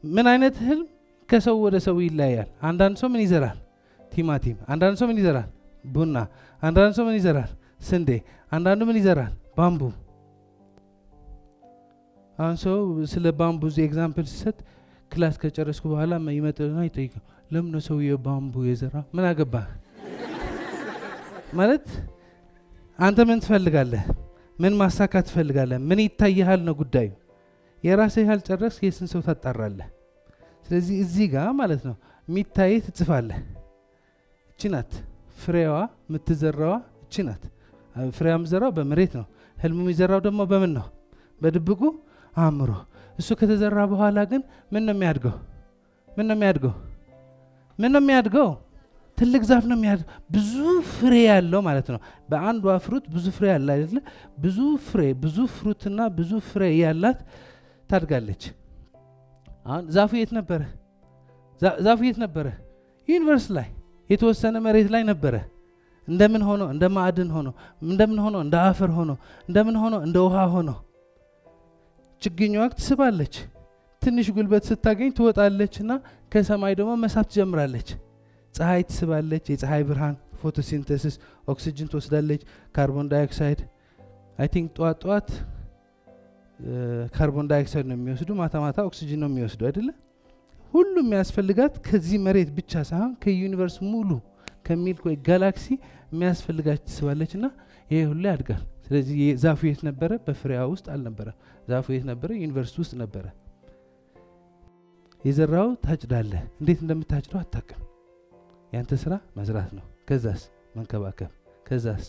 ምን አይነት ህልም ከሰው ወደ ሰው ይለያያል። አንዳንድ ሰው ምን ይዘራል? ቲማቲም። አንዳንድ ሰው ምን ይዘራል? ቡና። አንዳንድ ሰው ምን ይዘራል? ስንዴ። አንዳንዱ ምን ይዘራል? ባምቡ። አሁን ሰው ስለ ባምቡ ኤግዛምፕል ሲሰጥ ክላስ ከጨረስኩ በኋላ ይመጣና ይጠይቃል፣ ለምን ነው ሰውዬው ባምቡ የዘራ? ምን አገባ ማለት አንተ ምን ትፈልጋለህ? ምን ማሳካት ትፈልጋለህ? ምን ይታይሃል ነው ጉዳዩ። የራስህ ያልጨረስ የስንት ሰው ታጣራለህ? ስለዚህ እዚህ ጋር ማለት ነው የሚታይ ትጽፋለህ። እቺ ናት ፍሬዋ የምትዘራዋ፣ እቺ ናት ፍሬዋ የምትዘራው በመሬት ነው። ህልሙ የሚዘራው ደግሞ በምን ነው? በድብቁ አእምሮ። እሱ ከተዘራ በኋላ ግን ምን ነው የሚያድገው? ምን ነው የሚያድገው? ምን ነው የሚያድገው? ትልቅ ዛፍ ነው የሚያድገው። ብዙ ፍሬ ያለው ማለት ነው። በአንዷ ፍሩት ብዙ ፍሬ ያለ አይደለ? ብዙ ፍሬ፣ ብዙ ፍሩትና ብዙ ፍሬ ያላት ታድጋለች። አሁን ዛፉ የት ነበረ? ዛፉ የት ነበረ? ዩኒቨርስ ላይ የተወሰነ መሬት ላይ ነበረ። እንደምን ሆኖ? እንደ ማዕድን ሆኖ፣ እንደምን ሆኖ? እንደ አፈር ሆኖ፣ እንደምን ሆኖ? እንደ ውሃ ሆኖ። ችግኝ ወቅት ትስባለች። ትንሽ ጉልበት ስታገኝ ትወጣለች እና ከሰማይ ደግሞ መሳብ ትጀምራለች። ፀሐይ ትስባለች። የፀሐይ ብርሃን ፎቶሲንተሲስ፣ ኦክሲጅን ትወስዳለች፣ ካርቦን ዳይኦክሳይድ። አይ ቲንክ ጠዋት ጠዋት ካርቦን ዳይኦክሳይድ ነው የሚወስዱ፣ ማታ ማታ ኦክሲጅን ነው የሚወስዱ አይደለ? ሁሉም የሚያስፈልጋት ከዚህ መሬት ብቻ ሳይሆን ከዩኒቨርስ ሙሉ ከሚልክ ወይ ጋላክሲ የሚያስፈልጋት ትስባለች እና ይሄ ሁሉ ያድጋል። ስለዚህ ዛፉ የት ነበረ? በፍሬዋ ውስጥ አልነበረ። ዛፉ የት ነበረ? ዩኒቨርስ ውስጥ ነበረ። የዘራው ታጭዳለህ። እንዴት እንደምታጭደው አታውቅም። ያንተ ስራ መዝራት ነው። ከዛስ መንከባከብ፣ ከዛስ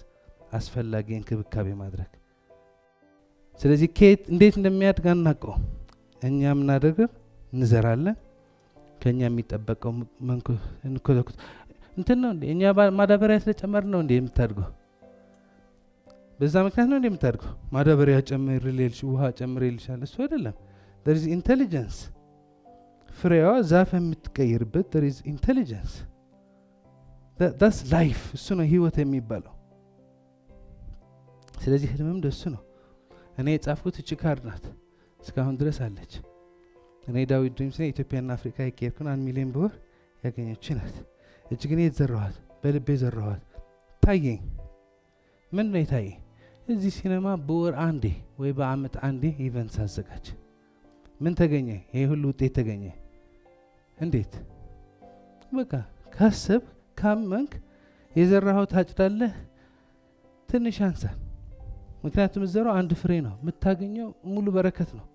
አስፈላጊ እንክብካቤ ማድረግ። ስለዚህ ከየት እንዴት እንደሚያድግ አናውቀው። እኛ የምናደርገው እንዘራለን። ከኛ የሚጠበቀው እንኮተኩት እንትን ነው እንዴ? እኛ ማዳበሪያ ስለጨመር ነው እንዴ የምታድገው? በዛ ምክንያት ነው እንዴ የምታድገው? ማዳበሪያ ጨምር ሌልሽ፣ ውሃ ጨምር ይልሻል። እሱ አይደለም። there is intelligence። ፍሬዋ ዛፍ የምትቀይርበት there is intelligence። that's life። እሱ ነው ህይወት የሚባለው። ስለዚህ ህልምም ደሱ ነው። እኔ የጻፍኩት እቺ ካርድ ናት፣ እስካሁን ድረስ አለች። እኔ ዳዊት ድሪምስ ነው ኢትዮጵያና አፍሪካ የኬርኩን 1 ሚሊዮን ብር ያገኘች ናት። እቺ ግን የተዘራኋት በልቤ ዘራኋት። ታየኝ። ምን ነው የታየኝ? እዚህ ሲኔማ በወር አንዴ ወይ በአመት አንዴ ኢቨንት ሳዘጋጅ ምን ተገኘ? ይሄ ሁሉ ውጤት ተገኘ። እንዴት? በቃ ካሰብ ካመንክ የዘራኸው ታጭዳለህ። ትንሽ አንሳል። ምክንያቱም ዘራው አንድ ፍሬ ነው፣ የምታገኘው ሙሉ በረከት ነው።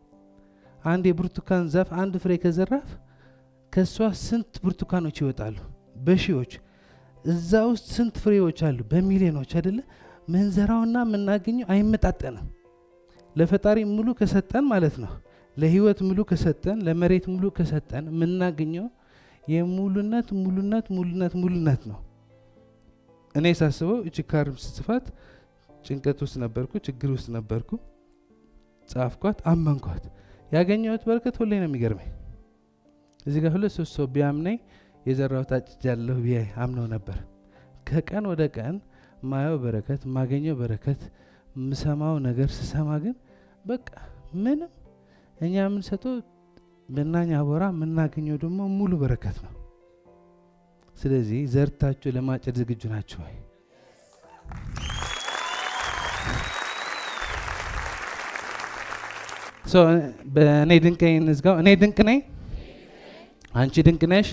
አንድ የብርቱካን ዛፍ አንድ ፍሬ ከዘራፍ ከሷ ስንት ብርቱካኖች ይወጣሉ? በሺዎች። እዛ ውስጥ ስንት ፍሬዎች አሉ? በሚሊዮኖች አይደለ? ምንዘራውና የምናገኘው አይመጣጠንም። ለፈጣሪ ሙሉ ከሰጠን ማለት ነው፣ ለህይወት ሙሉ ከሰጠን፣ ለመሬት ሙሉ ከሰጠን የምናገኘው የሙሉነት ሙሉነት ሙሉነት ሙሉነት ነው። እኔ ሳስበው እቺ ካርም ስጽፋት ጭንቀት ውስጥ ነበርኩ፣ ችግር ውስጥ ነበርኩ። ጻፍኳት፣ አመንኳት። ያገኘሁት በረከት ሁሌ ነው የሚገርመኝ። እዚህ ጋር ሁለት ሶስት ሰው ቢያምነኝ የዘራሁት አጭጃለሁ ብዬ አምነው ነበር። ከቀን ወደ ቀን ማየው በረከት፣ ማገኘው በረከት፣ ምሰማው ነገር ስሰማ ግን በቃ ምንም እኛ የምንሰጠው በእናኛ አቦራ የምናገኘው ደግሞ ሙሉ በረከት ነው። ስለዚህ ዘርታችሁ ለማጨድ ዝግጁ ናችሁ ወይ? በእኔ ድንቅ ነኝ እንዝጋው። እኔ ድንቅ ነኝ፣ አንቺ ድንቅ ነሽ፣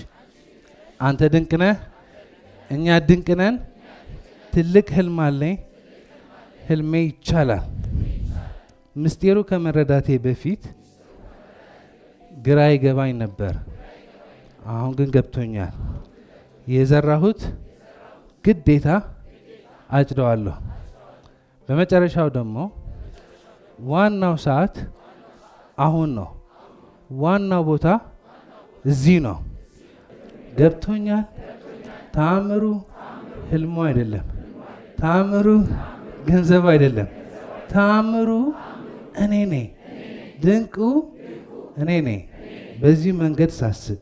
አንተ ድንቅ ነህ፣ እኛ ድንቅ ነን። ትልቅ ህልም አለኝ፣ ህልሜ ይቻላል። ምስጢሩ ከመረዳቴ በፊት ግራ ይገባኝ ነበር፣ አሁን ግን ገብቶኛል። የዘራሁት ግዴታ አጭደዋለሁ። በመጨረሻው ደግሞ ዋናው ሰዓት አሁን ነው። ዋናው ቦታ እዚህ ነው። ገብቶኛል። ተአምሩ ህልሙ አይደለም። ተአምሩ ገንዘብ አይደለም። ተአምሩ እኔ ነኝ። ድንቁ እኔ ነኝ። በዚህ መንገድ ሳስብ፣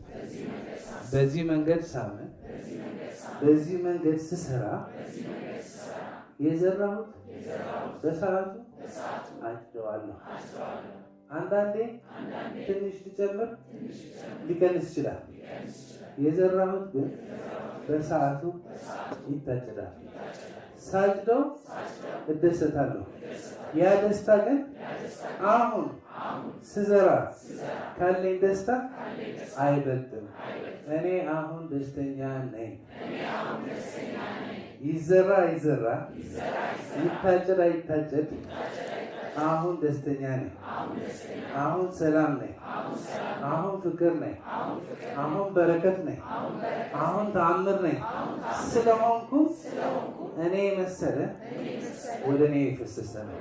በዚህ መንገድ ሳምን፣ በዚህ መንገድ ስሰራ የዘራሁት በሰዓቱ አጭደዋለሁ። አንዳንዴ ትንሽ ሊጨምር ሊቀንስ ይችላል። የዘራሁት ግን በሰዓቱ ይታጨዳል። ሳጭደው እደሰታለሁ። ያ ደስታ ግን አሁን ስዘራ ካለኝ ደስታ አይበልጥም። እኔ አሁን ደስተኛ ነኝ። ይዘራ ይዘራ፣ ይታጨድ አይታጨድ፣ አሁን ደስተኛ ነኝ። አሁን ሰላም ነኝ። አሁን ፍቅር ነኝ። አሁን በረከት ነኝ። አሁን ተአምር ነኝ። ስለሆንኩ እኔ መሰለ ወደ እኔ የፈሰሰ ነው።